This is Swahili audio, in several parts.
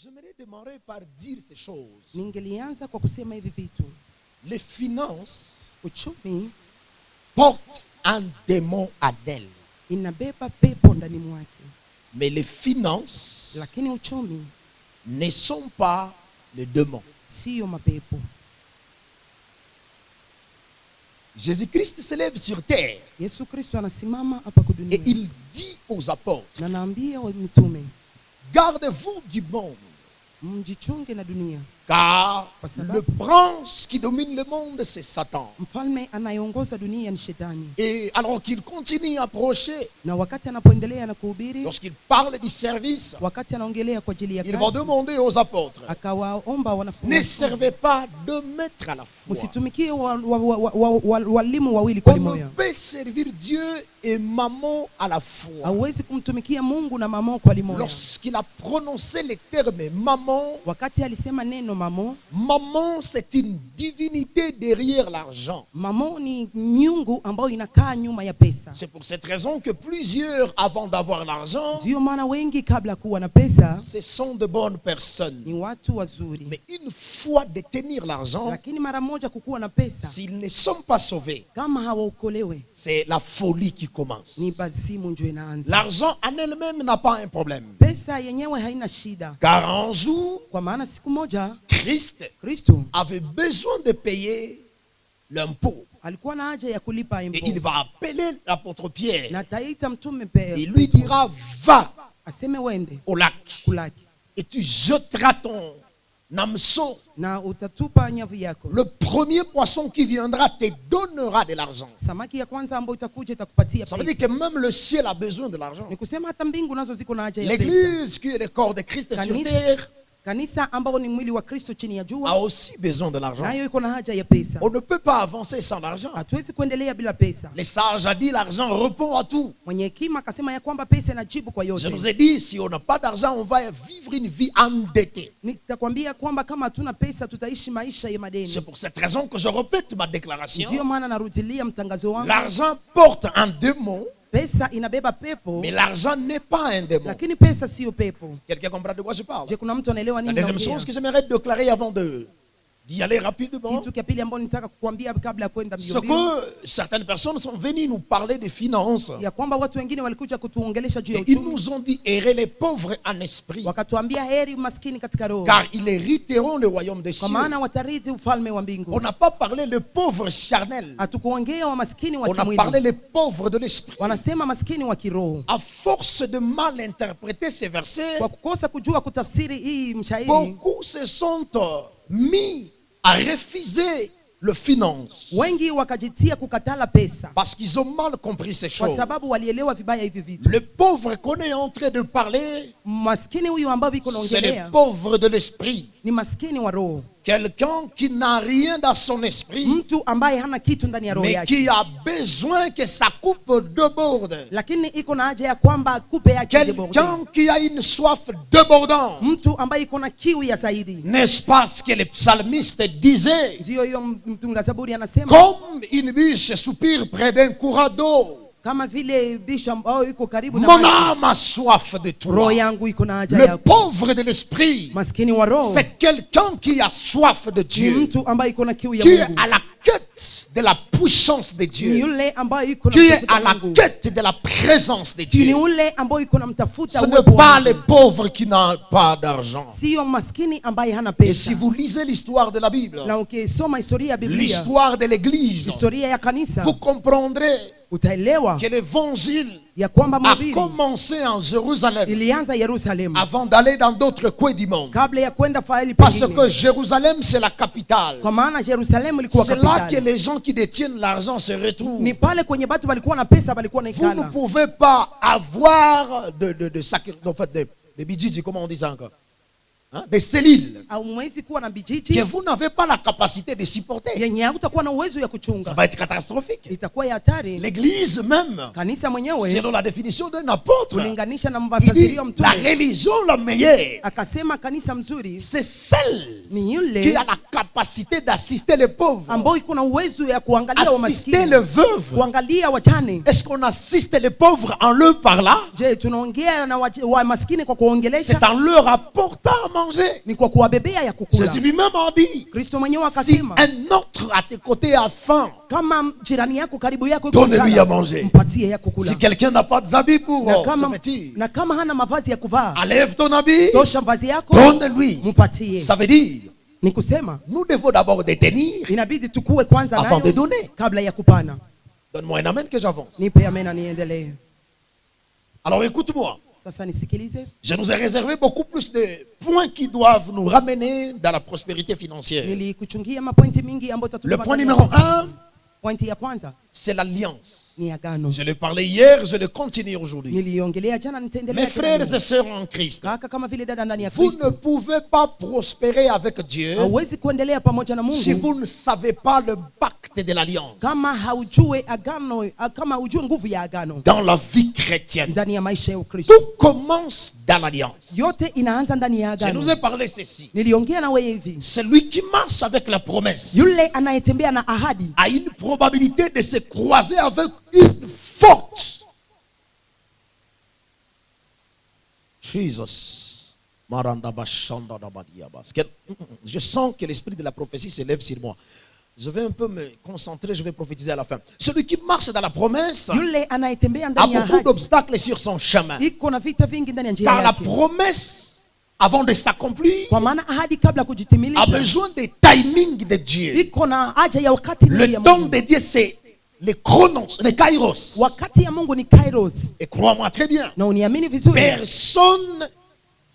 J'aimerais démarrer par dire ces choses. Ningelianza kwa kusema hivi vitu. Les finances Uchumi portent un démon à d'elle. inabeba pepo ndani mwake. Mais les finances Lakini uchumi ne sont pas le démon. sio mapepo. Jésus-Christ se lève sur terre Yesu Kristo anasimama hapa kwa dunia. et il dit aux apôtres, Na naambia wa mitume, gardez-vous du monde, mjichunge na dunia. car Kwa sababu le prince qui domine le monde, c'est Satan. mfalme anayeongoza dunia ni shetani. Et alors qu'il continue à prêcher, Na wakati anapoendelea na kuhubiri, lorsqu'il parle du service, wakati anaongelea kwa ajili ya il va kazi, demander aux apôtres, akawaomba ne wanafunzi, servez pas deux maîtres à la fois. msitumikie walimu wawili kwa On ne limoya. peut servir Dieu et maman à la fois. Hauwezi kumtumikia Mungu na mamao kwa limoya. Lorsqu'il a prononcé les termes maman, Wakati alisema neno mamo, maman c'est une divinité derrière l'argent. mamo ni miungu ambayo inakaa nyuma ya pesa. C'est pour cette raison que plusieurs, avant d'avoir l'argent, Ndio maana wengi kabla kuwa na pesa ce sont de bonnes personnes. ni watu wazuri, Mais une fois détenir l'argent, lakini mara moja kukuwa na pesa, s'ils ne sont pas sauvés, kama hawaokolewe c'est la folie qui commence. ni bazimu ndio inaanza. L'argent en elle-même n'a pas un problème. Pesa yenyewe haina shida, Car un jour, kwa maana siku moja Christ Kristo avait besoin de payer l'impôt. alikuwa na haja ya kulipa Et il impo, va appeler l'apôtre Pierre. na taita mtume Et il lui dira, va aseme wende au lac kulaki et tu jetteras ton hameçon. na utatupa nyavu yako. Le premier poisson qui viendra te donnera de l'argent. Samaki ya kwanza ambayo itakuja itakupatia Ça veut dire pesa. que même le ciel a besoin de l'argent. Ni kusema hata mbingu nazo ziko na haja ya pesa. L'église qui est le corps de Christ sur Kanisa- terre Kanisa ambao ni mwili wa Kristo chini ya a jua aussi besoin de l'argent. nayo iko na haja ya pesa. On ne peut pas avancer sans l'argent. Hatuwezi kuendelea bila pesa. Les sages ont dit l'argent répond à tout. Mwenye hekima akasema ya kwamba pesa inajibu kwa Je vous yote. ai dit, si on n'a pas d'argent, on va vivre une vie endettée. Nitakwambia kwamba kama hatuna pesa tutaishi maisha ya madeni. C'est pour cette raison que je répète ma déclaration. Ndio maana narudilia mtangazo wangu. L'argent porte un démon, Pesa inabeba pepo, mais l'argent n'est pas un démon. lakini pesa sio pepo. Quelqu'un comprend de quoi je parle? Je, kuna mtu anaelewa La nini deuxième naongea? chose que j'aimerais déclarer avant d'y aller rapidement, Kitu cha pili ambacho nitaka kukuambia kabla ya kwenda mbio c'est mbio, que certaines personnes sont venues nous parler de finances. ya kwamba watu wengine walikuja kutuongelesha juu ya Et ils uchumi, nous ont dit, errez les pauvres en esprit, wakatuambia heri maskini katika roho, car ils hériteront le royaume des kwa cieux. maana watarithi ufalme wa On mbingu. n'a pas parlé le pauvre charnel, Hatukuongea wa maskini wa on a parlé kimwili, les pauvres de l'esprit. wanasema maskini wa kiroho. À force de mal interpréter ces versets, Kwa kukosa kujua kutafsiri hii mshairi, beaucoup se sont mis à refuser le finance wengi wakajitia kukatala pesa parce qu'ils ont mal compris ces kwa choses. sababu walielewa vibaya hivi vitu. Le pauvre qu'on est en train de parler, Maskini huyu ambao iko c'est le naongelea pauvre de l'esprit. ni maskini wa roho, Quelqu'un qui n'a rien dans son esprit, mtu ambaye hana kitu ndani ya roho mais yake, qui a besoin que sa coupe déborde. lakini iko na haja ya kwamba kupe yake deborde. Quelqu'un qui a une soif débordante. Mtu ambaye iko na kiu ya zaidi. N'est-ce pas ce que le psalmiste disait? Ndiyo hiyo mtunga zaburi anasema, Comme une biche soupire près d'un courant d'eau, kama vile bisha ambao iko karibu na mon maji, âme a soif de roho toi. yangu iko na haja Le yako. pauvre de l'esprit, Maskini wa roho c'est quelqu'un qui a soif de ni Dieu, mtu ambaye iko na kiu ya qui est Mungu, à la quête de la puissance de ni Dieu, yule ambaye iko na qui est à mtafuta la Mungu, quête de la présence de ni Dieu. yule ambaye iko na mtafuta Ce n'est uwepo wa pas Mungu. les pauvres qui n'ont pas d'argent. Sio maskini ambaye hana Et pesa. si vous lisez l'histoire de la Bible, Na ukisoma historia ya Biblia, l'histoire de l'Église, historia ya kanisa, vous comprendrez utaelewa que l'évangile ya kwamba a mhubiri commencé en Jérusalem ilianza Yerusalemu avant d'aller dans d'autres coins du monde. kabla ya kwenda fahali Parce que pengine, Jérusalem, c'est la capitale. kwa maana Yerusalemu ilikuwa C'est là que kapitali. les gens qui détiennent l'argent se retrouvent. Ni pale kwenye batu walikuwa na pesa walikuwa na Vous ne ikala. pouvez pas avoir en fait, de bijiji, comment on dit ça encore? Hein? Des cellules Au mwezi kuwa na que bijiji vous n'avez pas la capacité de supporter. yenye hautakuwa na uwezo ya Ça kuchunga, va être catastrophique. itakuwa ya hatari. L'église même, Kanisa mwenyewe selon la définition d'un apôtre, kulinganisha na il dit mafasirio wa la mtume religion la meilleure, akasema kanisa mzuri c'est celle ni qui yule a la capacité d'assister les pauvres, ambao iko na uwezo ya kuangalia wa assister maskini, les veuves. kuangalia wajane. Est-ce qu'on assiste les pauvres en leur parlant? Je, tunaongea na wa maskini kwa C'est kuongelesha en leur apportant à manger. ni kwa kuwabebea ya kukula. Jésus lui-même a dit, Kristo mwenyewe si akasema, un autre à tes côtés a faim, kama jirani yako karibu yako yuko donne-lui njaa, à manger. mpatie ya kukula. Si quelqu'un n'a pas d'habits pour Na se kama, vêtir, na kama hana mavazi ya kuvaa, enlève ton habit, tosha mavazi yako, donne-lui. mpatie. Ça veut dire, Ni kusema nous devons d'abord détenir inabidi tukue kwanza avant de nayo donner. kabla ya kupana. Donne-moi un amen que j'avance. Nipe amena niendelee. Alors écoute-moi. Sasa nisikilize. Je nous ai réservé beaucoup plus de points qui doivent nous ramener dans la prospérité financière. Nilikuchungia mapointi mingi ambayo Le tatutuma point ndani ya numéro pesa. 1, Pointi ya kwanza c'est l'alliance. ni agano. Je l'ai parlé hier, je le continue aujourd'hui. Niliongelea jana, nitaendelea Mes tena frères leo. et sœurs en Christ, Kaka kama vile dada ndani ya vous ne Kristo, pouvez pas prospérer avec Dieu hauwezi kuendelea pamoja na si Mungu vous ne savez pas le pacte de l'alliance kama haujue agano, kama haujue nguvu ya agano dans la vie chrétienne. ndani ya maisha ya Ukristo. Tout commence dans l'alliance. Yote inaanza ndani ya Je agano. nous ai parlé ceci. Niliongea na wewe hivi, Celui qui marche avec la promesse yule anayetembea na ahadi a une probabilité de se croiser avec une forte. Jesus. Je sens que l'esprit de la prophétie s'élève sur moi. Je vais un peu me concentrer, je vais prophétiser à la fin. Celui qui marche dans la promesse yule anayetembea a ndani ya beaucoup ahadi d'obstacles sur son chemin. iko na vita vingi ndani ya njia Car la yake, promesse, avant de s'accomplir, kwa maana ahadi kabla ya a kujitimiliza besoin de timing de Dieu. iko na haja ya wakati Le mzuri ya temps Mungu. de Dieu, c'est le chronos, le kairos. Wakati ya Mungu ni kairos, Et crois-moi très bien, na uniamini vizuri, personne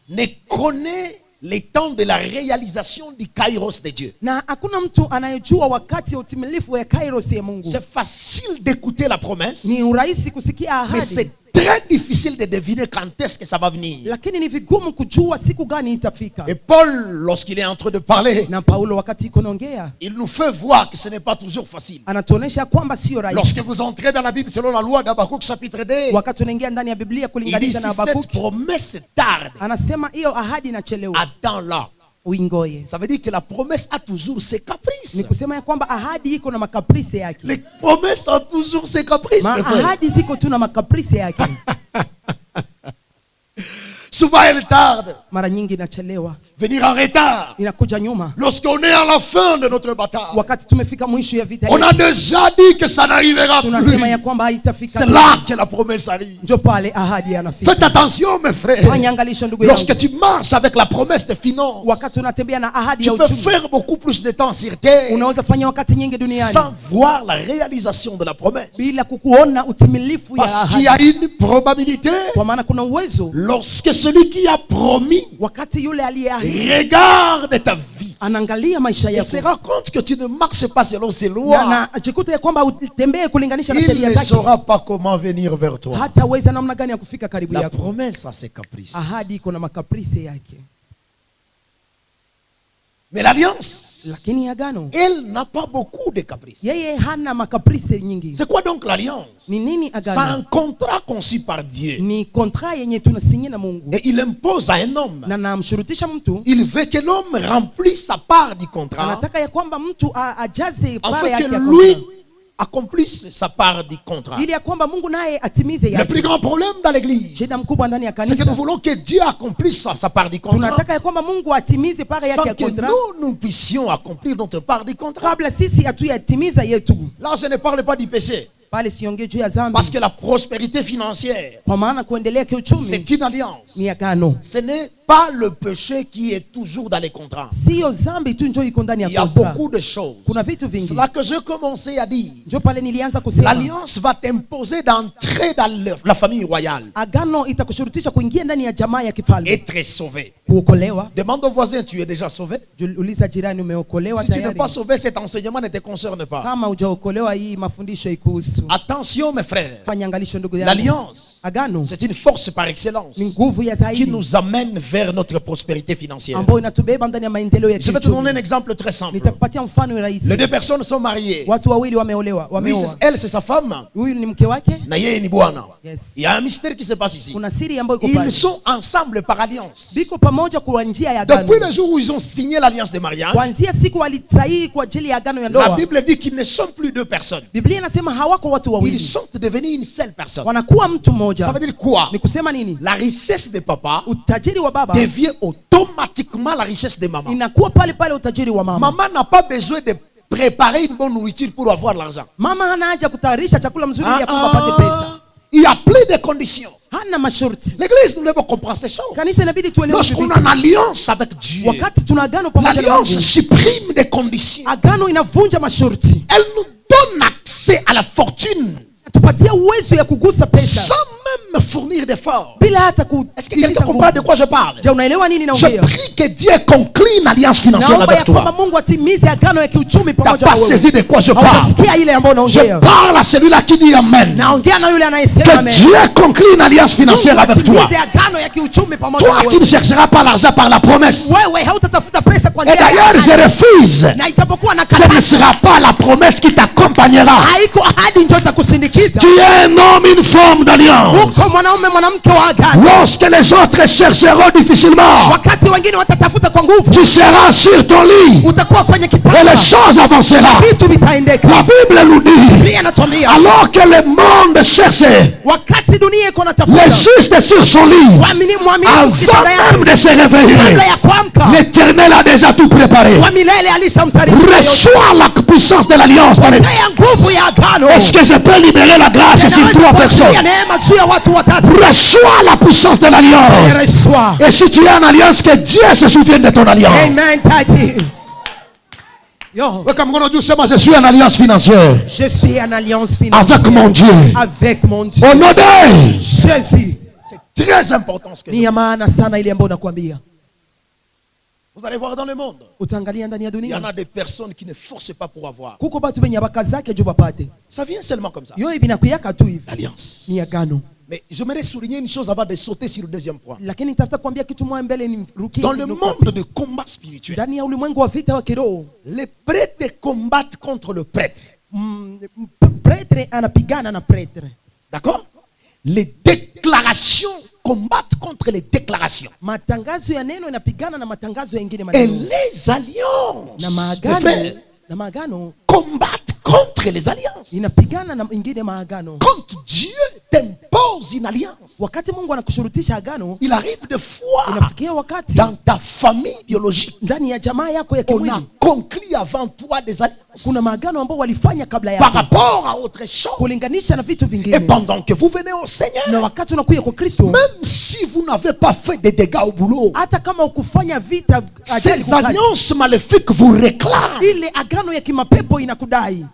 ne connaît les temps de la réalisation du kairos de Dieu. na hakuna mtu anayejua wakati ya utimilifu ya kairos ya Mungu. C'est facile d'écouter la promesse, Ni urahisi kusikia mais ahadi, c'est très difficile de deviner quand est-ce que ça va venir. lakini ni vigumu kujua siku gani itafika. Et Paul, lorsqu'il est en train de parler, Na Paulo wakati iko naongea il nous fait voir que ce n'est pas toujours facile. anatuonesha kwamba sio Lorsque rahisi. vous entrez dans la Bible selon la loi d'Habakkuk chapitre 2, Wakati unaingia ndani ya Biblia il dit kulinganisha si na cette Habakuki, promesse tarde, anasema hiyo ahadi inachelewa, attends-la. uingoye. Ça veut dire que la promesse a toujours ses caprices. Ni kusema ya kwamba ahadi iko na makaprisi yake. Les promesses ont toujours ses caprices. mes frères. Ahadi ziko tu na makaprisi yake. Souvent elle tarde, Mara nyingi inachelewa, venir en retard. inakuja nyuma. Lorsqu'on est à la fin de notre bataille, Wakati tumefika mwisho ya vita on a yetu, déjà dit que ça n'arrivera tunasema ya plus. kwamba haitafika C'est tena. là que la promesse arrive. Njo pale ahadi yanafika. Faites attention, mes frères. Fanya angalisho ndugu yangu. Lorsque tu marches avec la promesse de finance, Wakati unatembea na ahadi tu ya peux uchumi, faire beaucoup plus de temps sur terre unaweza fanya wakati nyingi duniani sans voir la réalisation de la promesse. bila kukuona utimilifu ya Parce qu'il y ahadi, a une probabilité, kwa maana kuna uwezo lorsque celui qui a promis wakati yule aliyeahidi regarde ta vie anaangalia maisha et se yako rend compte que tu ne marches pas selon ses na lois, ajikuta ya kwamba utembee kulinganisha na il sheria ne zake, saura pas comment venir vers toi. hataweza namna gani ya kufika karibu La yako. promesse a ses caprices. Ahadi iko na makaprisi yake, Mais l'alliance, lakini agano elle n'a pas beaucoup de caprices. yeye hana makaprisi nyingi. C'est quoi donc l'alliance? Ni nini C'est un agano? contrat conçu par Dieu. Ni kontra yenye tunasinye na Mungu, Et il impose à un homme. na namshurutisha mtu, Il veut que l'homme remplisse sa part du contrat. anataka ya kwamba mtu ajaze En pale fait, yake que ya lui kontra, accomplisse sa part du contrat. ili ya kwamba Mungu naye atimize Le yake. plus grand problème dans l'église, Shida mkubwa ndani ya c'est que nous kanisa, voulons que Dieu accomplisse sa part du contrat tunataka ya kwamba Mungu atimize pare sans yake ya que kontra nous puissions accomplir notre part du contrat. kabla sisi hatuyatimiza yetu. Là, je ne parle pas du péché. Pale siongee juu ya dhambi, Parce que la prospérité financière, kwa maana kuendelea kiuchumi c'est une alliance. ni agano, Ce n'est pas le péché qui est toujours dans les contrats. sio dhambi tu njo iko ndani Il y ya a kontra. beaucoup de choses. Kuna vitu C'est vingi, là que j'ai commencé à dire. njo pale nilianza kusema L'alliance va t'imposer d'entrer dans la famille royale. agano itakushurutisha kuingia ndani ya jamaa ya kifalme, Être sauvé. kuokolewa. Demande au voisin, tu es déjà sauvé? Uliza jirani, umeokolewa Si tu n'es tayari? pas sauvé, cet enseignement ne te concerne pas. Kama hujaokolewa, hii mafundisho ikuhusu. Attention, mes frères. Fanya angalisho ndugu yangu, L'alliance, agano c'est une force par excellence ni nguvu ya qui zaidi nous amène vers notre prospérité financière. ambayo inatubeba ndani ya maendeleo ya Je vais te donner un kiuchumi. exemple très simple. Nitakupatia mfano rahisi. Les deux personnes sont mariées. Watu wawili wameolewa, Lui, wameoa. elle, c'est sa femme. Huyu ni mke wake. Na yeye ni bwana. Yes. Il y a un mystère qui se passe ici. Kuna siri ambayo iko pale. Ils sont ensemble par alliance. Biko pamoja kwa njia ya agano. Depuis le jour où ils ont signé l'alliance de mariage, Kuanzia siku walisaini kwa ajili ya agano ya la ndoa, Bible dit qu'ils ne sont plus deux personnes. Biblia inasema hawako watu Ils wawili, sont devenir une seule personne. wanakuwa mtu Ça mmoja. veut dire quoi? Ni kusema nini? La richesse de papa Utajiri wa baba devient automatiquement la richesse de maman. inakuwa pale pale utajiri wa mama. Maman n'a pas besoin de préparer une bonne nourriture pour avoir l'argent. Mama hana haja kutayarisha chakula mzuri ili ya kwamba apate pesa. Il y a plein de conditions. Hana masharti. L'église, nous devons comprendre ces choses. Kanisa inabidi tuelewe hivi Lorsqu'on vitu. a une alliance avec Dieu, Wakati tuna agano pamoja na l'alliance Mungu, supprime des conditions. agano inavunja masharti. Elle nous donne accès à la fortune Tupatia uwezo ya kugusa pesa sans même fournir d'efforts. bila hata Est-ce que quelqu'un kutimiza comprend de nguvu. quoi je parle? Je, unaelewa nini Je naongea? prie que Dieu conclue une alliance financière Naomba ya avec toi. kwamba Mungu atimize agano ya kiuchumi Tu n'as pamoja na pas wewe. saisi de quoi je parle. Hautasikia ile ambayo Je unaongea. parle à celui-là qui dit Amen. Naongea na yule anayesema Que amen. Dieu conclue une alliance financière Mungu avec toi. atimize agano ya kiuchumi pamoja na Toi qui ne wewe. chercheras pas l'argent par la promesse. Wewe hautatafuta pesa kwa Et njia ya d'ailleurs, je ahadi. refuse. Na ijapokuwa na Ce ne sera pas la promesse qui t'accompagnera. haiko ahadi ndio itakusindikiza. Tu es un homme, une forme d'alliance. Uko mwanaume mwanamke wa agano. Lorsque les autres chercheront difficilement, Wakati wengine watatafuta kwa nguvu, tu seras sur ton lit utakuwa kwenye et kitanda. les choses avanceront. Vitu vitaendeka. La Bible nous dit, Biblia inatuambia alors que le monde cherchait wakati dunia iko les natafuta justes sur son lit, mwaminifu avant kitanda yake même de se réveiller, kabla ya kuamka, l'Éternel a déjà tout préparé. wa milele alishamtayarisha. Reçois la puissance de l'alliance. Haya nguvu ya agano. Est-ce que je peux libérer la grâce sur Naweza trois kuachilia personnes? neema juu ya watu watatu. Reçois la puissance de l'alliance. Reçois. Et si tu es en alliance, que Dieu se souvienne de ton alliance. Amen, tati. Yo, Ouais, comme on dit, c'est moi, je suis en alliance financière je suis en alliance financière avec mon Dieu. avec mon Dieu. Au nom de Jésus. C'est très important ce que Ni ya maana sana ile ambayo nakwambia. vous allez voir dans le monde. Utaangalia ndani ya Il y en dunia. a des personnes qui ne forcent pas pour avoir. Kuko batu benye bakazake juu bapate. Ça vient seulement comme ça. Yo binakuyaka tu hivi. L'alliance. Ni agano. Mais j'aimerais souligner une chose avant de sauter sur le deuxième point. Lakini nitafuta kuambia kitu moja mbele ni rukie. Dans le monde de combat spirituel, Ndani ya ulimwengu wa vita wa kiroho, les prêtres combattent contre le prêtre. pretre anapigana na pretre. D'accord? Les déclarations combattent contre les déclarations. Matangazo ya neno inapigana na matangazo ya ingine Et maneno. les alliances, Na mes maagano, frères, na maagano combattent contre les alliances. inapigana na ingine maagano. Quand Dieu t'impose une alliance, Wakati Mungu anakushurutisha agano, il arrive des fois inafikia wakati dans ta famille biologique, ndani ya jamaa yako ya on a kimwili conclu avant toi des alliances kuna maagano ambao walifanya kabla par yako rapport à autre chose. kulinganisha na vitu Et vingine. pendant que vous venez au Seigneur, Na wakati unakuja kwa Kristo, même si vous n'avez pas fait de dégâts au boulot, hata kama ukufanya vita ajali ces kukazi, alliances maléfiques vous réclament. ile agano ya kimapepo inakudai.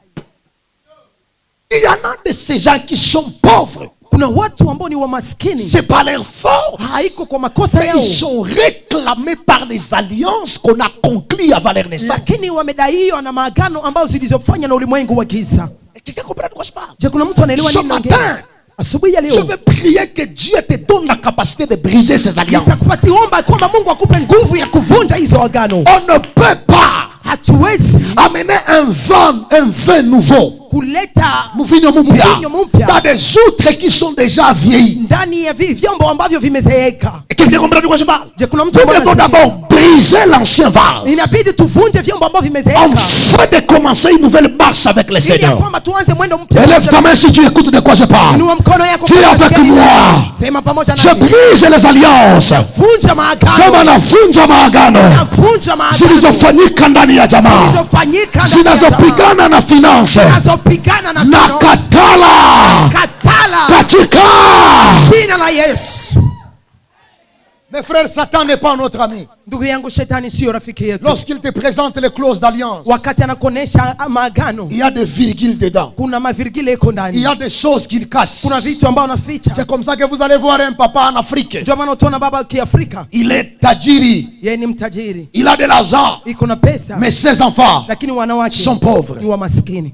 Il y en a de ces gens qui sont pauvres. Kuna watu ambao ni wa maskini, C'est pas leur faute. haiko kwa makosa Mais yao, ils sont réclamés par les alliances qu'on a conclues avant leur naissance. lakini wamedaiwa na maagano ambazo zilizofanya na ulimwengu wa giza. Et quelqu'un comprend de quoi je parle? Je, kuna mtu anaelewa Ce nini matin, naongea? Asubuhi ya je leo veux prier que Dieu te donne la capacité de briser ces alliances. nitakupatiomba kwamba Mungu akupe nguvu ya kuvunja hizo agano. On ne peut pas Hatuwezi amener un vin nouveau kuleta mvinyo mpya mvinyo mpya dans des outres qui sont déjà vieillis. ndani ya vyombo ambavyo vimezeeka. Et quelqu'un comprend de quoi je parle? Je, kuna mtu Nous ambaye devons anasikia. d'abord briser l'ancien vase Inabidi tuvunje vyombo ambavyo vimezeeka afin de commencer une nouvelle marche avec le ili ya Seigneur. kwamba tuanze mwendo mpya. Élève ta main si tu écoutes de quoi je parle. Inua mkono yako Dis kama avec unasikia nini. moi. Sema pamoja Je nami. brise les alliances. Vunja maagano. Sema navunja maagano Vunja maagano zilizofanyika ndani ya jamaa, zilizofanyika ndani ya jamaa. zinazopigana na finance Zinazopigana na na finance. katala Katala katika. jina la Yesu. Mes frères, Satan n'est pas notre ami. Ndugu yangu, shetani sio rafiki yetu. Lorsqu'il te présente les clauses d'alliance, Wakati anakuonesha maagano, il y a des virgules dedans. kuna mavirgile iko Il ndani, y a des choses qu'il cache. kuna vitu ambao anaficha. C'est comme ça que vous allez voir un papa en Afrique. Ndio maana utaona baba kiafrika Il est tajiri. yeye ni mtajiri, Il a de l'argent. iko na pesa, Mais ses enfants lakini wanawake sont pauvres. ni wa maskini.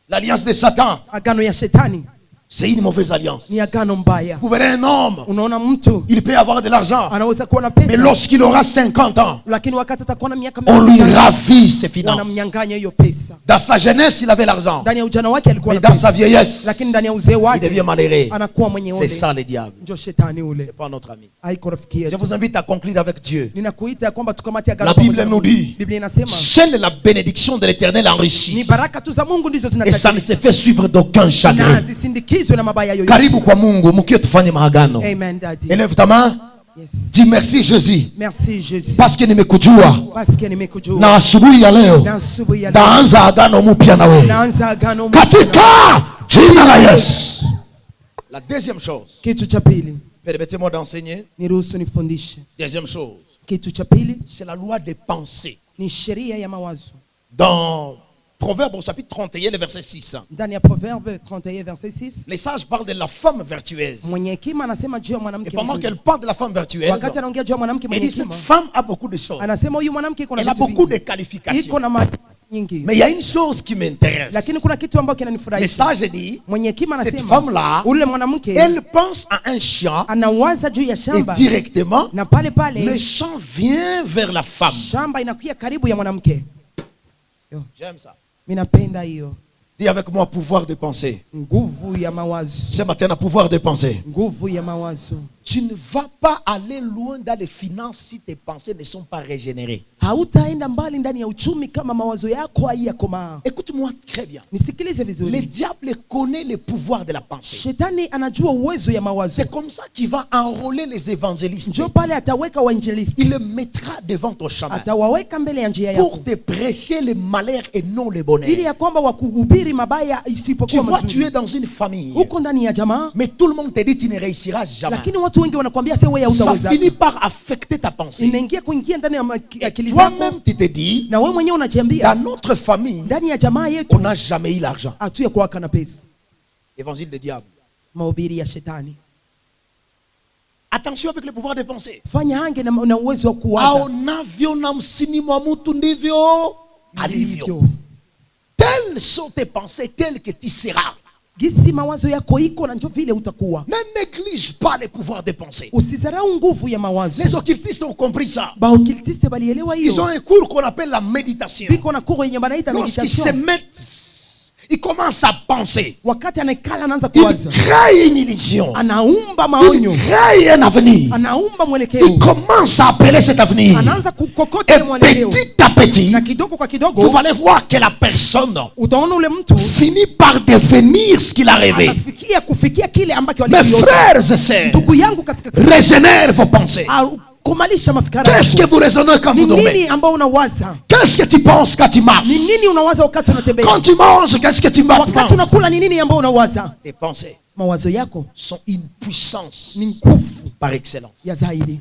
L'alliance de Satan, Agano ya shetani C'est une mauvaise alliance. ni agano mbaya. Vous verrez un homme, Unaona mtu il peut avoir de l'argent, anaweza kuwa na mais pesa, lorsqu'il aura 50 ans, lakini wakati atakuwa na miaka on lui 50 ravit ses finances. wanamnyang'anya hiyo pesa. Dans sa jeunesse, il avait l'argent, Ndani ya ujana wake alikuwa mais na dans sa pesa, vieillesse, lakini ndani ya uzee il wake devient malheureux. anakuwa mwenye C'est ole. ça le diable. Ndio shetani ule, C'est pas notre ami. haiko rafiki Je yetu. vous invite à conclure avec Dieu. Ninakuita ya kwamba tukamate agano La pamoja Bible na nous Mungu. dit, Biblia inasema seule la bénédiction de l'Éternel ni enrichit, baraka tu za Mungu ndizo et ça ne zinatakiwa se fait suivre d'aucun na chagrin. zisindikizwe na mabaya yoyote. Karibu kwa Mungu, mukio tufanye maagano. Amen daddy. Élève ta main, Yes. dis merci Jésus, Merci Jésus. parce que nimekujua Paske nimekujua. na asubuhi ya leo Na asubuhi ya leo naanza agano mpya na wewe naanza agano mpya. katika jina la Yesu. La deuxième chose, Kitu cha pili, permettez-moi d'enseigner. niruhusu nifundishe. Deuxième chose, Kitu cha pili c'est la loi des pensées. ni sheria ya mawazo. Dans Proverbe au chapitre 31, le verset 6, Ndani ya Proverbe 31 verset 6, les sages parlent de la femme vertueuse. mwenye hekima anasema juu ya Et mwanamke pendant mzuri. qu'elle parle de la femme vertueuse, Wakati anaongea juu ya mwanamke elle mwenye dit cette hekima, femme a beaucoup de choses. anasema huyu mwanamke iko na Elle a vitu beaucoup de vingi, qualifications. iko na mali nyingi, Mais il y a une chose qui m'intéresse. lakini kuna kitu ambacho Les kinanifurahisha. sages disent, Mwenye hekima cette anasema femme-là, ule mwanamke elle pense à un champ anawaza juu ya et shamba, directement, na pale le pale champ vient vers la femme. shamba inakuya karibu ya mwanamke. J'aime ça. Mimi napenda hiyo Dis avec moi, pouvoir de penser. nguvu ya mawazo, Ce matin, un pouvoir de penser. nguvu ya mawazo. Tu ne vas pas aller loin dans les finances si tes pensées ne sont pas régénérées. Hautaenda mbali ndani ya uchumi kama mawazo yako haiyakomaa. Écoute-moi très bien. Nisikilize Le vizuri, diable connaît le pouvoir de la pensée. shetani anajua uwezo ya mawazo. C'est comme ça qu'il va enrôler les évangélistes. Njo pale ataweka wainjilisti, Il le mettra devant ton chemin atawaweka mbele ya njia pour yako, te prêcher le malheur et non le bonheur. ili ya kwamba wakuhubiri mabaya Tu isipokuwa vois, tu mazuri. es dans une famille, Uko ndani ya jamaa, mais tout le monde te dit tu ne réussiras jamais. lakini watu wengi wanakuambia se wewe Ça hautaweza. finit par affecter ta pensée. Kuingia ndani ya Et akili zako, toi-même, tu te dis, na wewe mwenyewe dans unajiambia notre famille, ndani ya jamaa yetu on n'a jamais eu l'argent. hatuya kuwaka na pesa. Évangile du diable. Mahubiri ya shetani. Attention avec le pouvoir de penser. Fanya hange na uwezo wa kuwaza Aonavyo na msini mwa mtu ndivyo alivyo. alivyo. Telles sont tes pensées, telles que tu seras. Gisi mawazo yako iko na njo vile utakuwa. Ne néglige pas le pouvoir de penser. Usizarau nguvu ya mawazo. Les occultistes ont compris ça. Baokiltiste balielewa Ils ont hiyo. un cours qu'on appelle la méditation. Biko na kuro yenye banaita Lorsqu'ils se meditation. mettent, ils commencent à penser. Wakati anakala anaanza Ils kuwaza, créent une illusion. anaumba Ils maonyo, créent un avenir. anaumba Ils mwelekeo, commencent à appeler cet avenir. anaanza kukokota Et ile mwelekeo, petit à petit, na kidogo kwa vous kidogo allez voir que la personne utaona ule mtu finit par devenir ce qu'il a rêvé. anafikia kufikia kile ambacho Mes alikiota. frères et sœurs, Ndugu yangu katika régénère vos pensées. kumalisha mafikara Qu'est-ce que yako. vous raisonnez quand Ni vous dormez? nini ambao unawaza? Qu'est-ce que tu penses quand tu marches? Ni nini unawaza wakati unatembea? Quand tu manges, qu'est-ce que tu Wakati penses? unakula ni nini ambao unawaza? Tes pensées Mawazo yako sont une puissance ni nguvu par excellence. ya zaidi.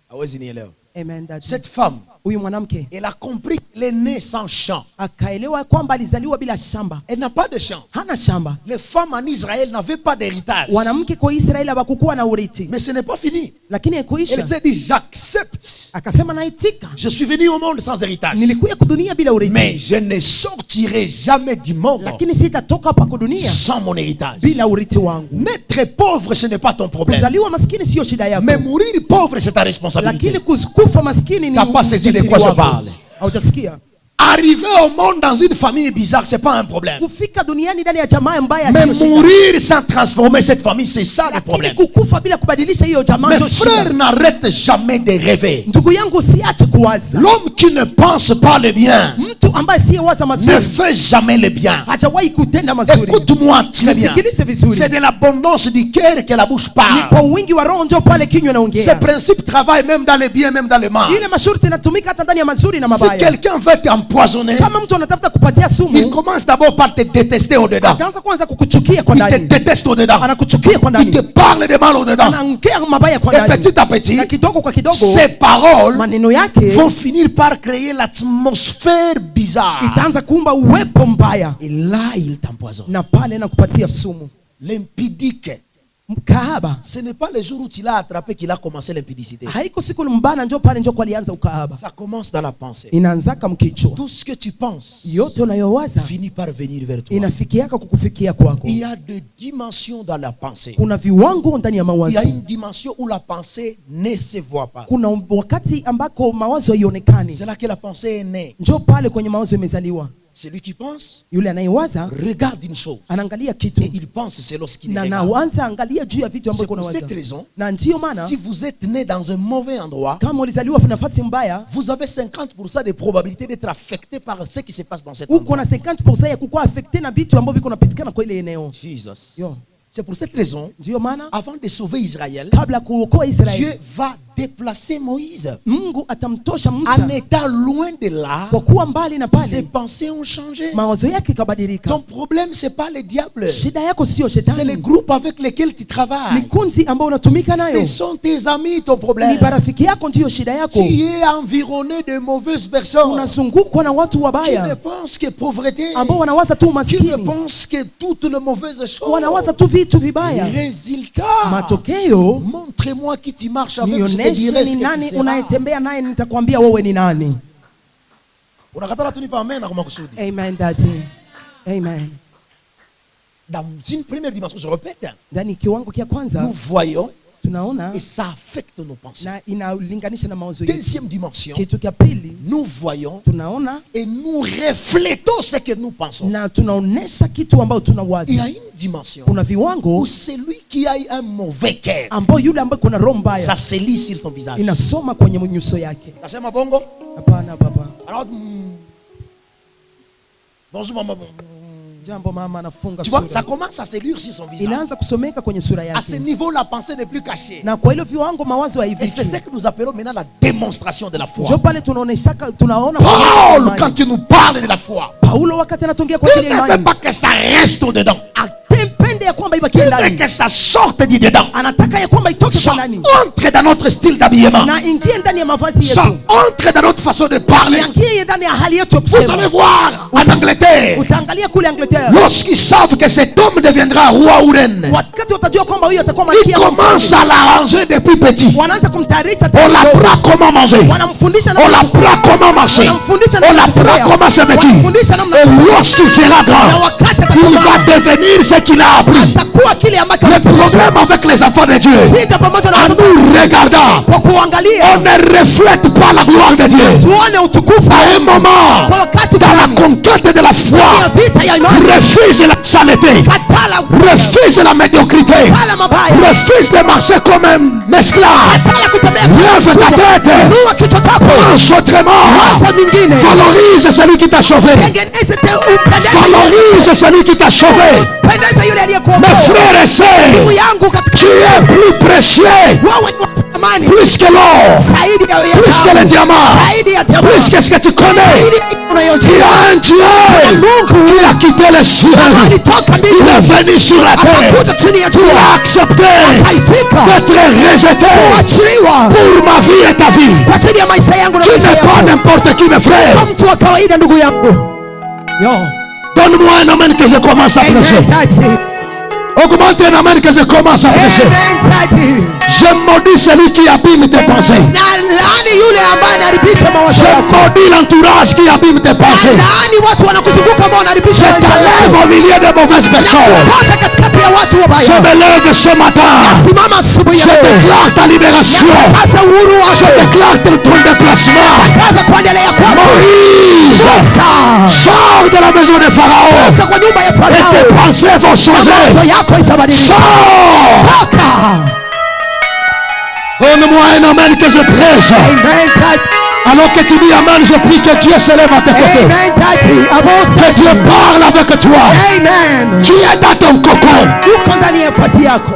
Hawezi nielewa. Amen daddy. Cette femme, Huyu mwanamke elle a compris qu'elle est née sans champ. akaelewa kwamba alizaliwa bila shamba, Elle n'a pas de champ. hana shamba. Les femmes en Israël n'avaient pas d'héritage. Wanamke kwa Israeli hawakukuwa na urithi, Mais ce n'est pas fini. lakini haikuisha. Elle s'est dit, j'accepte. Akasema naitika, Je suis venu au monde sans héritage. nilikuja kudunia bila urithi, Mais je ne sortirai jamais du monde lakini sitatoka hapa kudunia sans mon héritage. bila urithi wangu. N'être pauvre, ce n'est pas ton problème. Kuzaliwa maskini sio shida yako, Mais mourir pauvre, c'est ta responsabilité. lakini kufa maskini ni T'as pas saisi de ujasiri quoi je wako. parle. Haujasikia? Arriver au monde dans une famille bizarre, c'est pas un problème. Kufika duniani ndani ya jamaa mbaya Mais sio shida, mourir sans transformer cette famille, c'est ça le lakini problème. kukufa bila kubadilisha hiyo jamaa Mes ndio frères, shida. n'arrête jamais de rêver. Ndugu yangu, usiache kuwaza. L'homme qui ne pense pas le bien Mtu ambaye siyewaza ne mazuri fait jamais le bien. hajawahi kutenda mazuri. Écoute-moi très bien. Nisikilize vizuri. C'est de l'abondance du cœur que la bouche Ni parle. kwa wingi wa roho ndio pale kinywa Ce naongea. principe travaille même dans le bien, même dans le mal. Ile masharti inatumika hata ndani ya mazuri na Si mabaya. quelqu'un veut t'empoisonner, Kama mtu anatafuta kupatia il sumu, commence d'abord par te détester au-dedans. ataanza kwanza kukuchukia kwa Il te ndani, déteste au-dedans. anakuchukia kwa Il te ndani, parle de mal au-dedans. anaongea mabaya kwa Et ndani, petit à petit, na kidogo kwa kidogo ces paroles maneno yake vont finir par créer l'atmosphère bizarre. itaanza kuumba uwepo mbaya, Et là, il t'empoisonne. na pale na kupatia sumu. L'impudique kahaba. Ce n'est pas le jour où tu l'as attrapé qu'il a commencé l'impudicité. Haiko siku mbana njo pale njo alianza ukahaba. Ça commence dans la pensée. Inaanzaka mkichwa. Tout ce que tu penses Yote unayowaza finit par venir vers toi. inafikiaka kukufikia kwako. Il y a deux dimensions dans la pensée. Kuna viwango ndani ya Il y a mawazo. une dimension où la pensée ne se voit pas. Kuna wakati ambako mawazo haionekani. C'est là que la pensée est née. Njo pale kwenye mawazo imezaliwa. Celui qui pense Yule anayewaza regarde une chose anaangalia kitu et il pense selon ce qu'il na regarde. naanza angalia juu ya vitu C'est ambavyo pour unawaza. cette raison, Na ndio maana si vous êtes né dans un mauvais endroit, kama ulizaliwa nafasi mbaya, vous avez 50% de probabilité d'être affecté par ce qui se passe dans cet uko na endroit. 50% ya kukuwa affecté na vitu ambavyo viko napitikana kwa ile eneo. Jesus. Yo, C'est pour cette raison, ndio maana avant de sauver Israël, kabla kuokoa Israeli, Dieu va déplacer Moïse. Mungu atamtosha En Musa étant loin de là, kwa kuwa mbali na ses pale, pensées ont changé. mawazo yake kabadilika. Ton problème, c'est pas le diable. Shida yako sio C'est les shetani, groupes avec lesquels tu ni travailles. kundi ambao unatumika nayo, Ce sont tes amis, ton problème. ni barafiki yako ndio shida yako. Tu es environné de mauvaises personnes Unazungukwa na watu qui ne wabaya pensent que pauvreté, ambao wanawaza tu qui ne umaskini, pensent que toutes les mauvaises choses. wanawaza tu vitu vibaya. Résultat, Matokeo, montre-moi qui tu marches avec, je te nionyeshe dirai ni ce que nani tu seras. unayetembea naye, nitakwambia wewe ni nani. Unakatala tu nipa amen na kwa makusudi. Amen daddy. Amen. Dans une première dimension, je répète, Ndani kiwango kia kwanza nous voyons tunaona et ça affecte nos pensées. na inalinganisha na mawazo yetu. Deuxième dimension, Kitu kia pili nous voyons tunaona et nous reflétons ce que nous pensons. na tunaonesha kitu ambao Il y a tunawaza. une dimension Kuna où viwango celui qui a un mauvais cœur, ambao yule ambaye kuna roho ça mbaya se lit sur son visage. inasoma kwenye nyuso yake. Nasema bongo? Hapana baba. Alors, bonjour maman. Jambo mama anafunga Tu vois, ça sura. commence à se lire sur son visage. Inaanza kusomeka kwenye sura À ce yake. niveau, la pensée n'est plus cachée. Na kwa hilo viwango mawazo Et c'est ce haiviki. que nous appelons maintenant la démonstration de la foi. Ndio pale tunaoneshaka tunaona Paul, imani. quand tu nous parles de la foi, Paulo wakati anatongea kwa il ajili ya ne veut imani, pas que ça reste au-dedans. atempende ya kwamba ibaki Il veut ndani. que ça sorte du dedans. Anataka ya kwamba itoke Ça kwa ndani entre dans notre style d'habillement. na ingie ndani ya mavazi Ça yetu, entre dans notre façon de parler. ingie ndani ya hali yetu ya Vous allez kusema. voir en Angleterre, Utaangalia kule Angleterre, lorsqu'ils savent que cet homme deviendra roi ou reine, wakati watajua kwamba huyo atakuwa ils malkia wa commencent mfalme, à l'arranger depuis petit. wanaanza kumtayarisha On l'apprend comment manger. wanamfundisha On namna ya kukula, l'apprend comment marcher. wanamfundisha On namna ya l'apprend kutembea, comment se vêtir. wanamfundisha namna ya Et kula. lorsqu'il sera Na grand, wakati il va atakomaa devenir ce qu'il a appris. atakuwa kile ambacho Le amefundishwa. problème avec les enfants de Dieu, Shida pamoja na en watoto nous regardant, kwa on kuangalia ne reflète pas la gloire de Dieu. tuone utukufu À un moment, kwa wakati dans la fulani conquête de la ya foi, vita ya imani. refuse la saleté, Katala refuse la médiocrité, katala mabaya, refuse de marcher comme un esclave. katala kutembea Lève ta tête, inua kichwa chako, pense autrement, waza nyingine, valorise celui qui t'a sauvé, tengeneze umpendeze valorise celui qui t'a sauvé. pendeza yule Mes aliyekuokoa. frères et Ndugu sœurs, yangu katika tu es plus précieux, wewe ni wa thamani plus que l'or, zaidi ya plus que les diamants, zaidi ya tamaa, plus que ce que tu connais. zaidi ya Tu unayojua. as un Dieu qui a quitté les cieux, Alitoka il mbinguni est venu sur la terre, akakuja chini ya il a jua accepté akaitika d'être rejeté kuachiliwa pour ma vie et ta vie. kwa ajili ya maisha yangu na Tu maisha n'es pas yako. n'importe qui, mes frères. Kwa mtu wa kawaida ndugu yangu. Yo. Donne-moi un amen que je commence à prêcher. Amen daddy. Augmente un amen que je commence à prêcher. Amen daddy. Je maudis celui qui abîme tes pensées. Na laani yule ambaye anaharibisha mawazo Je yako. maudis l'entourage qui abîme tes Na pensées. laani watu wanakuzunguka ambao wanaharibisha Je maisha t'enlève yako. au milieu de mauvaises personnes. Kosa katikati ya watu Je wabaya. me lève ce matin. Simama asubuhi ya Je leo. déclare ta libération. Kaza uhuru Je wako. déclare ton déplacement. Kaza kuendelea kwako. Moïse, Musa. sors de la maison de Pharaon. Toka kwa nyumba ya Et tes Farao. pensées vont changer. Mawazo yako itabadilika. Sors. Toka. Donne-moi un amen que je prêche. Amen daddy. Alors que tu dis amen, je prie que Dieu se lève à tes côtés. Amen daddy. Avance Que daddy. Dieu parle avec toi. Amen. Tu es dans ton cocon. Uko ndani ya nafasi yako.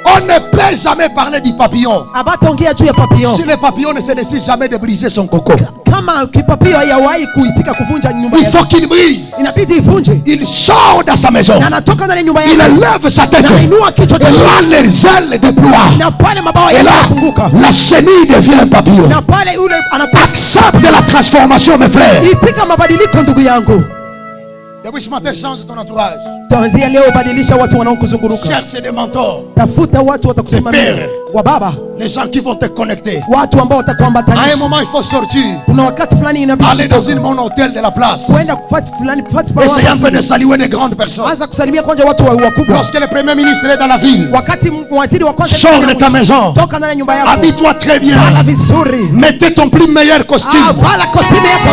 On ne peut jamais parler du papillon. Abataongea juu ya papillon. Si le papillon ne se décide jamais de briser son cocon, Kama kipapio hayawahi kuitika kuvunja nyumba il yake, faut qu'il brise. inabidi ivunje. Il sort dans sa maison. Na anatoka ndani ya nyumba Il yake. lève sa tête. Na anainua kichwa Et chake. là, les ailes déploient. Na pale mabawa Et yake là, yanafunguka. la chenille devient un papillon. Na pale yule anakuwa Accepte la transformation, mes frères. itika mabadiliko ndugu yangu. Depuis ce matin, change ton entourage. Tuanzia leo badilisha watu wanaokuzunguruka. Cherche des mentors. Tafuta watu watakusimamia. Wa baba. Les gens qui vont te connecter. Watu ambao watakuambatanisha. À un moment, il faut sortir. Kuna wakati fulani inabidi aller dans une bonne hôtel de la place. Kwenda kufasi fulani, kufasi pa Essayer un peu de saluer des grandes personnes. Anza kusalimia kwanza watu wakubwa. Lorsque le premier ministre est dans la ville, wakati waziri wa kwanza sors de ta maison. Toka ndani ya nyumba yako. Habille-toi très bien. Vala vizuri. Mettez ton plus meilleur costume. Vala costume yako.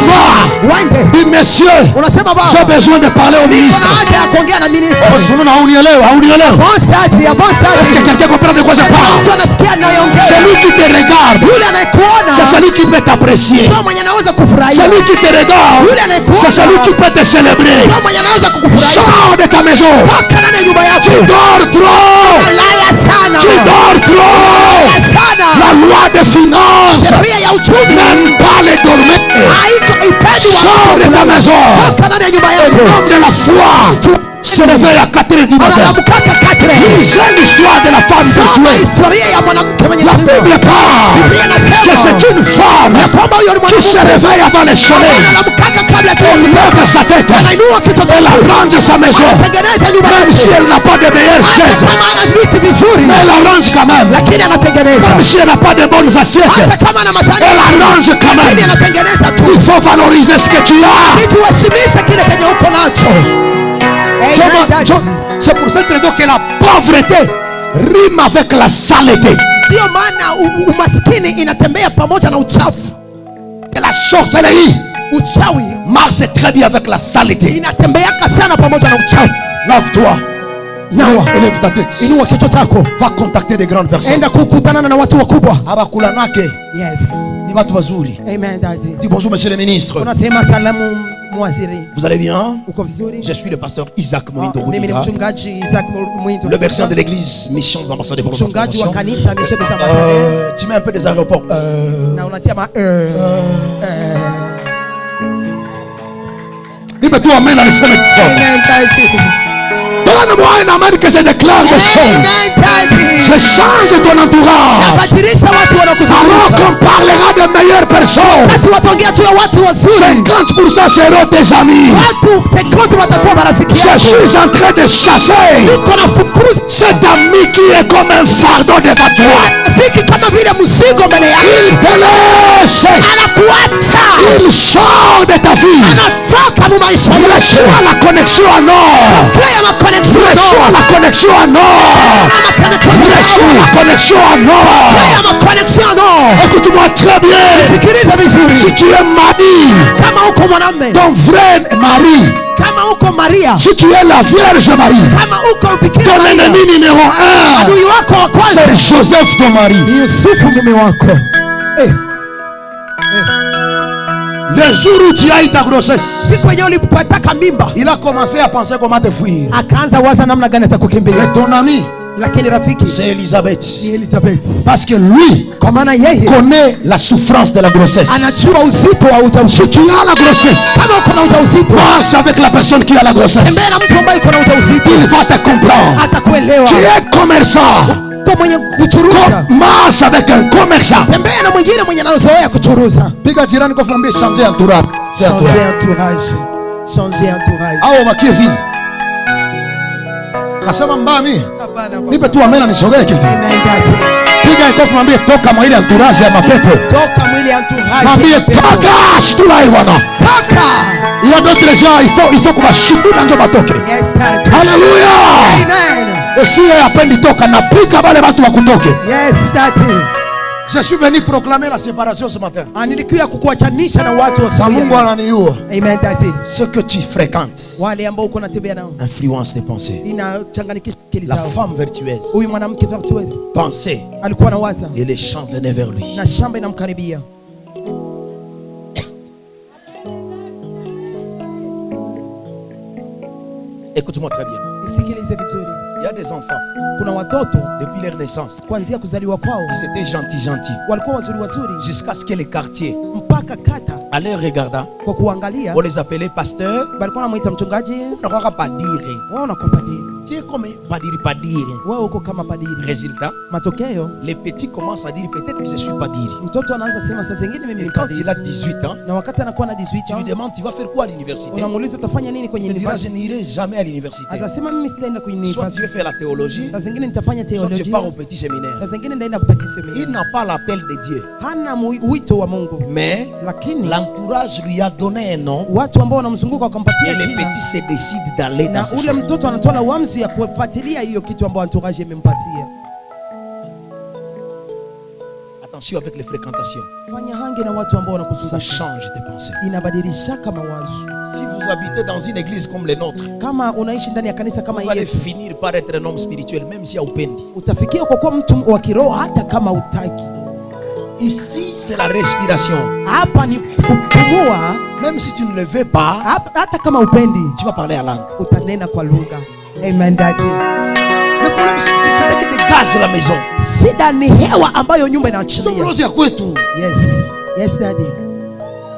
Wende. Dis monsieur, unasema baba, j'ai besoin de parler au ministre. Kuna haja ya kuongea na ministre. Haunielewa. Est-ce que quelqu'un comprend de quoi je parle? Mtu anasikia ninayoongea. Celui qui te regarde, yule anayekuona, c'est celui qui peut t'apprécier. Ndio mwenye anaweza kufurahia. Celui qui te regarde, yule anayekuona, c'est celui qui peut te célébrer. Ndio mwenye anaweza kukufurahisha. Sors de ta maison. Toka ndani ya nyumba yako. Tu dors trop. Lala sana. Tu dors trop. Lala sana. La loi des finances sheria ya uchumi n'aime pas les dormir. haiko ipendi wa. Sors de ta maison. Toka ndani ya nyumba yako. L'homme de la foi se réveille à 4h du matin. Anaamka 4h. Lisez l'histoire de la femme de Soma Dieu. historia ya mwanamke mwenye La Bible parle Biblia inasema que c'est une femme qui se réveille avant le soleil. anaamka kabla tu Elle lève sa tête. anainua kichwa chake. Elle arrange sa maison. Anatengeneza nyumba Même si yake. elle n'a pas de meilleures chaises. Kama ana vitu vizuri Mais elle arrange quand même. lakini anatengeneza. Même si elle n'a pas de bonnes assiettes. Hata kama ana masani Elle arrange quand lakini même. anatengeneza tu. Il faut valoriser ce que tu as. Vitu uheshimishe kile kenye uko nacho. C'est pour cette raison que la pauvreté rime avec la saleté. Sio maana umaskini inatembea pamoja na uchafu. Et la sorcellerie Uchawi marche très bien avec la saleté. inatembeaka sana pamoja na uchafu. Lave-toi. Nawa. Élève ta tête. Inua kichwa chako. Va contacter des grandes personnes. Enda kukutana na watu wakubwa. Abakulanake. Yes. Ni watu wazuri. Amen daddy. Dis bonjour monsieur le ministre. Unasema salamu mwaziri. Vous allez bien? Uko vizuri? Je suis le pasteur Isaac Mwindo Mimi ni mchungaji Isaac Mwindo. le berger de l'église Mission des ambassadeurs pour mchungaji wa kanisa Mission des ambassadeurs. Tu mets un peu des aéroports. Na unatia ma Dis-moi amen dans le ciel. Amen daddy. Donne-moi un amen que je déclare des choses. Amen daddy. Je change ton entourage. Nabadilisha watu Alors wanakuzunguka. qu'on parlera de meilleures personnes. Wakati wataongea juu ya watu wazuri. 50% seront tes amis. Watu 50 watakuwa marafiki Je yako. suis en train de chasser Niko na fukuzi cet ami qui est comme un fardeau devant toi. rafiki kama vile mzigo mbele yako. Il te laisse. Anakuacha. Il sort de ta vie. Anatoka mu maisha yako. Reçois la connexion en or. Kaya makonexio Reçois la connexion en or. Reçois la connexion en or. Kaya makonexio no. Écoute-moi très bien. Sikiliza vizuri. Si tu es mari, Kama uko mwanamume, ton vrai mari, kama uko Maria, si tu es la Vierge Marie, kama uko Bikira ton Maria, ennemi numéro 1, adui wako wa kwanza c'est Joseph ton mari. ni Yusufu mume wako. Le jour où tu as eu ta grossesse, Siku yenyewe ulipopataka mimba, il a commencé à penser comment te fuir. akaanza waza namna gani atakukimbilia. Et ton ami, Lakini rafiki c'est Elisabeth. ni Elizabeth, Parce que lui kwa maana yeye connaît la souffrance de la grossesse. anajua uzito wa Si ujauzito. tu as la grossesse, Kama uko na ujauzito, marche avec la personne qui a la grossesse. tembea na mtu ambaye uko na ujauzito, Il va te comprendre. atakuelewa. Tu es commerçant. Kwa mwenye kuchuruza, Marche avec un commerçant. tembea na mwingine mwenye anazoea kuchuruza. Piga jirani kwa flambie, changer entourage. Changer entourage. Changer entourage. Au bakie vile. Nasema mbami, Hapana. nipe tu amena nisogee kitu. Amen daddy. Piga ikofu mwambie toka mwa ile entourage ya mapepo. Toka mwili entourage. Mwambie toka shtula iwana. Toka. Il y a d'autres gens, il faut kubashindula ndio batoke. Yes daddy. Hallelujah. Amen. Esi yeye hapendi toka na pika wale watu wakutoke. Yes daddy. Je suis venu proclamer la séparation ce matin. Nilikuja kukuachanisha na watu wa Na Mungu ananiua. Amen daddy. Ce que tu fréquentes Wale ambao uko natembea nao influence tes pensées. inachanganikisha akili La zao. femme vertueuse Huyu mwanamke virtuous pensait alikuwa anawaza et les champs venaient vers lui. na shamba inamkaribia. Écoute-moi très bien. Nisikilize vizuri. Il y a des enfants, Kuna watoto depuis leur naissance, kuanzia kuzaliwa kwao ils étaient gentils, walikuwa wazuri wazuri jusqu'à ce que les quartiers, mpaka kata en les regardant, kwa kuangalia on les appelait pasteurs. balikuwa wanamuita mchungaji, On ne va pas dire. wao nakupatia Tu es comme padiri. Wewe uko kama padiri. Résultat, Matokeo, les petits commencent à dire peut-être que je suis padiri. mtoto anaanza sema saa zingine mimi Et ni quand padiri. il a 18 ans, Na wakati anakuwa na tu 18 lui ans, demandes tu vas faire quoi à l'université? unamuuliza utafanya nini kwenye Il dira je university? n'irai jamais à l'université. Atasema mimi sitaenda kwenye Soit tu university. veux faire la théologie, Saa zingine nitafanya soit tu theology. pars au petit séminaire. Saa zingine ndaenda kupata Il semina. n'a pas l'appel de Dieu. Hana wito wa Mungu. Mais Lakini l'entourage lui a donné un nom. watu ambao wanamzunguka Et wakampatia les jina. petits se décident d'aller dans Na ce ule chemin. mtoto anatoa la uamuzi ya kufuatilia hiyo kitu ambayo entourage imempatia. Attention avec les fréquentations. Fanya hange na watu ambao Ça wanakuzunguka. change tes pensées. Inabadilisha kama wazo. Si vous habitez dans une église comme les nôtres, Kama unaishi ndani ya kanisa kama vous allez yetu, finir par être un homme spirituel, même si haupendi. utafikia kwa kuwa mtu wa kiroho hata kama utaki. Ici, c'est la respiration. Hapa ni kupumua. Même si tu ne le veux pas, Hata kama upendi, tu vas parler à langue. utanena kwa lugha. Amen daddy. Le problème, c'est ce qui dégage la maison. Shida ni hewa ambayo nyumba inaachilia. Njoo ya kwetu. Yes daddy.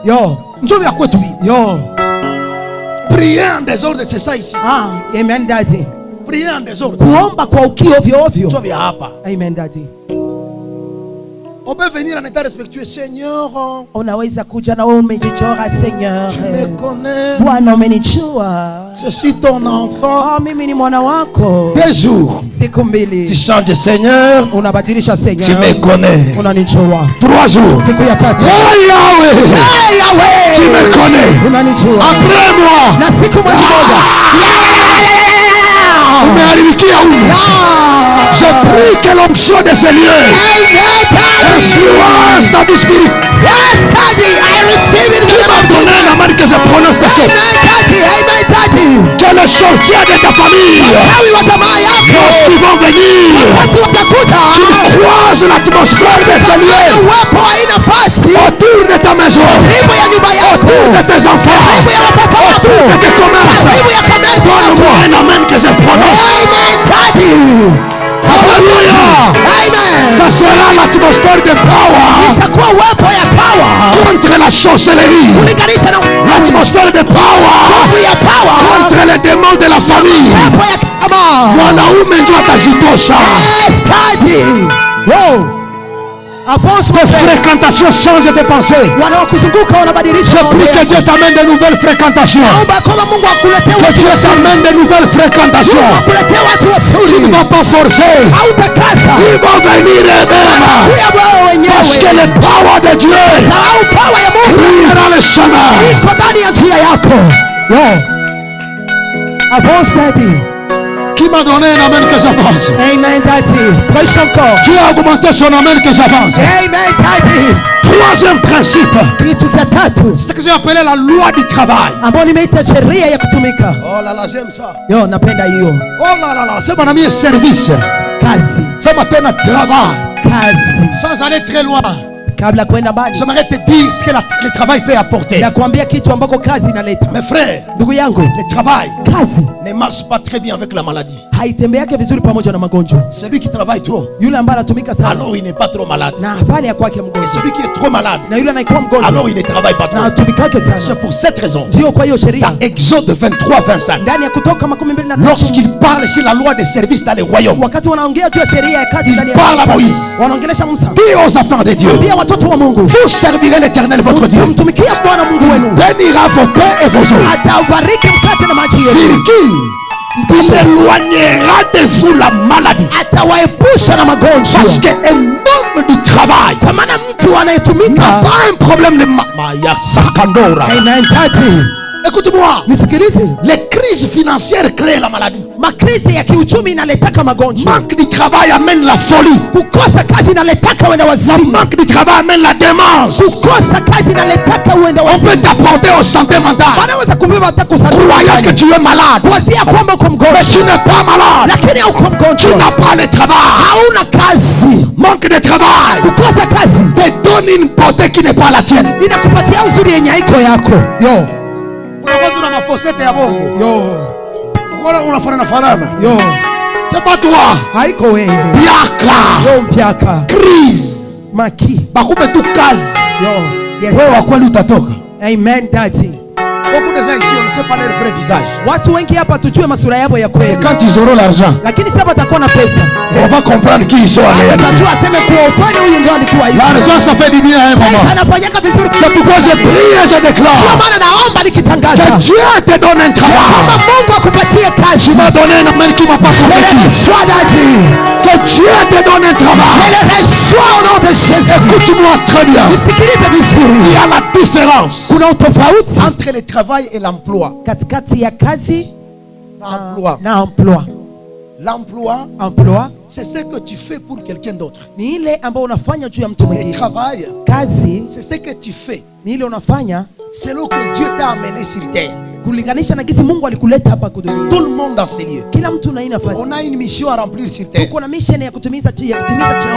Yo. Njoo ya kwetu. Yo. Prier en désordre, c'est ça ici. Amen daddy. Prier en désordre. Kuomba kwa ukio ovyo ovyo. Njoo ya hapa. Amen daddy. On peut venir en état respectueux, Seigneur. Unaweza kuja na wewe umejichora Seigneur. Tu me connais. Bwana umenijua. Je suis ton enfant. Mimi ni mwana wako. 2 jours. Siku mbili. Tu changes, Seigneur. Unabadilisha Seigneur. Tu me connais. Unanijua. 3 jours. Siku ya tatu. Hey Yahweh. Hey Yahweh. Tu me connais. Unanijua. Après moi. Na siku mwezi moja. Umeharibikia humu. Je prie que l'onction de ce lieu influence dans ton spirit. Yes, Daddy, I receive it. Tu m'as donné la main que je prononce tes choses. Amen, Daddy. Que les sorciers de ta famille, lorsqu'ils vont venir, tu croises l'atmosphère de ce lieu autour de ta maison, autour de tes enfants, autour de tes commerces. Donne-moi un amen que je prononce. Alléluia. Ça sera l'atmosphère de power contre la sorcellerie. L'atmosphère de power contre les démons de la famille. Mwanaume ndio atajitosha. Les fréquentations changent de pensée. Je prie que Dieu t'amène de nouvelles fréquentations. Que Dieu t'amène de nouvelles fréquentations. Tu ne vas pas forcer. Ils vont venir eux-mêmes. Parce que le power de Dieu ouvrira le chemin. Avance, Daddy. Qui m'a donné un amen que j'avance? Amen, Daddy. Prêche encore. Qui a augmenté son amen que j'avance? Amen, Daddy. Troisième principe, Kitu cha tatu c'est ce que j'ai appelé la loi du travail. ambao nimeita sheria ya kutumika. Oh là là, j'aime ça. Yo, napenda hiyo. Oh là là là, c'est mon ami service. Kazi. Ça m'appelle un travail. Kazi. Sans aller très loin, Kabla kwenda mbali, j'aimerais te dire ce que le travail peut apporter. na kuambia kitu ambako kazi inaleta. Mes frères, Ndugu yangu, le travail kazi ne marche pas très bien avec la maladie. haitembeake vizuri pamoja na magonjwa. Celui qui travaille trop, Yule ambaye anatumika sana alors il n'est pas trop malade. na hapana ya kwake Et mgonjwa, celui qui est trop malade, na yule anaikuwa mgonjwa alors il ne travaille pas na trop. atumikake C'est sana. pour cette raison, Ndio kwa hiyo sheria dans Exode 23-25, ndani ya Kutoka 23, lorsqu'il parle sur la loi des services dans les royaumes, wakati wanaongea juu ya sheria ya kazi il ndani parle à ya Moïse. wanaongelesha Musa, Dis aux enfants de Dieu, pia watoto wa Mungu, vous servirez l'Éternel votre Dieu. mtumikia Bwana Mungu wenu, Bénira vos pains et vos eaux. atabariki mkate na maji yenu, Virgule. Il éloignera de vous la maladie. atawaepusha na magonjwa. Parce qu'un homme du travail Kwa maana mtu n'a anayetumika. pas un problème de Maya Sakandora. Amen, Daddy. Écoute-moi, Nisikilize, les crises financières créent la maladie. makrizi ya kiuchumi inaletaka magonjwa. Manque du travail amène la folie. Kukosa kazi inaletaka uende Le wazimu. manque du travail amène la démence. Kukosa kazi inaletaka uende On peut wazimu. t'apporter au santé mentale, Wanaweza kubeba hata croyant que kusaidia tu es malade. kuwazia kwamba uko Mais mgonjwa, tu n'es pas malade. lakini hauko Tu mgonjwa, n'as pas le travail. hauna kazi. Manque de travail Kukosa kazi te donne une beauté qui n'est pas la tienne. inakupatia uzuri yenye haiko yako. Yo Unakuwa na mafosete ya bongo. yo Unafanana fanana. yo, C'est pas toi. haiko wewe. Biaka. Yo mpyaka Crise. maki Bakupe tu kazi. yo. Yes, Wewe wa kweli utatoka. amen, Daddy. Beaucoup de gens ici, on ne sait pas leur vrai visage. Watu wengi hapa tujue masura yao ya kweli. Quand ils auront l'argent, Lakini sasa watakuwa na pesa. on va comprendre qui ils sont en réalité. Atajua aseme kwa ukweli huyu ndio alikuwa hivi. L'argent, ça fait du bien à un moment. Pesa anafanyaka vizuri. C'est pourquoi je prie et je Sio déclare maana naomba nikitangaza. que Dieu te donne un Kama travail. Mungu akupatie kazi. Tu m'as donné un amen qui m'a pas Je le compris. reçois d'Adi. Que Dieu te donne un Je travail. le reçois au nom de Jésus. Écoute-moi très bien. Nisikilize vizuri. Il y a la différence Kuna utofauti entre le travail et l'emploi. katikati ya kazi L'emploi. na emploi. L'emploi, Emploi c'est ce que tu fais pour quelqu'un d'autre. ni ile ambayo unafanya juu ya mtu Le mwingine. travail, Kazi c'est ce que tu fais ni ile unafanya selon que Dieu t'a amené sur terre. kulinganisha na gisi Mungu alikuleta hapa kwa dunia. Tout le monde dans ces lieux. Kila mtu na hii nafasi. On a une mission à remplir sur terre. Tuko na mission ya kutimiza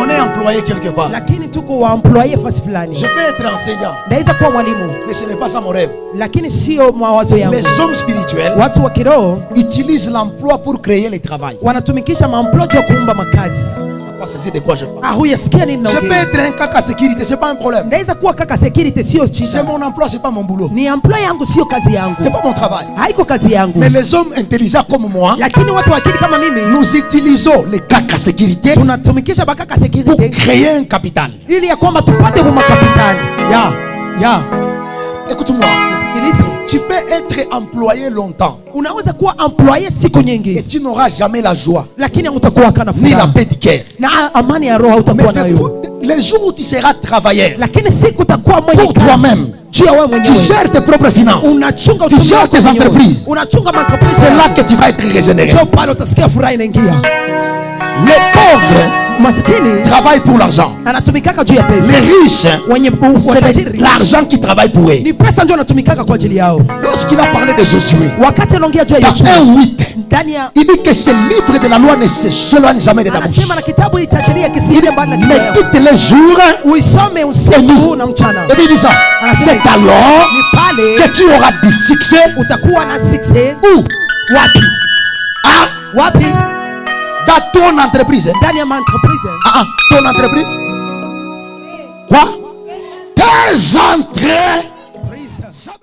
On est employé quelque part. lakini tuko wa employee fasi fulani. Je peux être enseignant, Naweza kuwa mwalimu mais ce n'est pas ça mon rêve. lakini sio mawazo yangu. Les hommes spirituels Watu wa kiroho utilisent l'emploi pour créer le travail. wanatumikisha maemploy ya kuumba makazi. Pas ceci de quoi je parle. Huyasikia nini Je peux naongea? être un caca sécurité, c'est pas un problème. Naweza kuwa kaka security, sio C'est shida. mon emploi, c'est pas mon boulot. Ni employ yangu, sio kazi yangu. C'est pas mon travail. Haiko kazi yangu. Mais les hommes intelligents comme moi, Lakini watu wa akili kama mimi nous utilisons les caca sécurité tunatumikisha bakaka pour security créer un capital. ili ya kwamba tupate bumakapitali. Ya. Écoute-moi, Nisikilize. tu peux être employé longtemps Unaweza kuwa employé siku et nyingi tu n'auras jamais la joie lakini hutakuwa kana ni la furaha paix du cœur. na amani ya roho hautakuwa Mais nayo. les jours où tu seras travailleur, Lakini siku utakuwa mwenye pour kazi toi-même, juu ya wewe tu mwenyewe, gères tes propres finances, unachunga tu uchumi gères wako tes mwenyewe, entreprises. unachunga maentreprise c'est là yako. que tu vas être régénéré. Ndio pale utasikia furaha inaingia. Les pauvres Maskini travaillent pour l'argent. anatumikaka juu ya Les pesa, riches, wenye c'est watajiri l'argent qui travaille pour eux. ni pesa ndio anatumikaka kwa ajili yao. Lorsqu'il a parlé de Josué, Wakati anaongea juu ya dans Yoshua 1:8, ndani ya il dit que ce livre de la loi ne s'éloigne jamais de ta bouche. anasema na kitabu hii cha sheria kisiende mbali na kinywa yako, Médite les jours uisome usiku na mchana. et puis il dit ça. C'est alors Ni pale que tu auras du succès. utakuwa na success. Où? Wapi? Ah, Wapi? dans ton entreprise. Ndani ya entreprise. Ton entreprise. Quoi? Tes entrées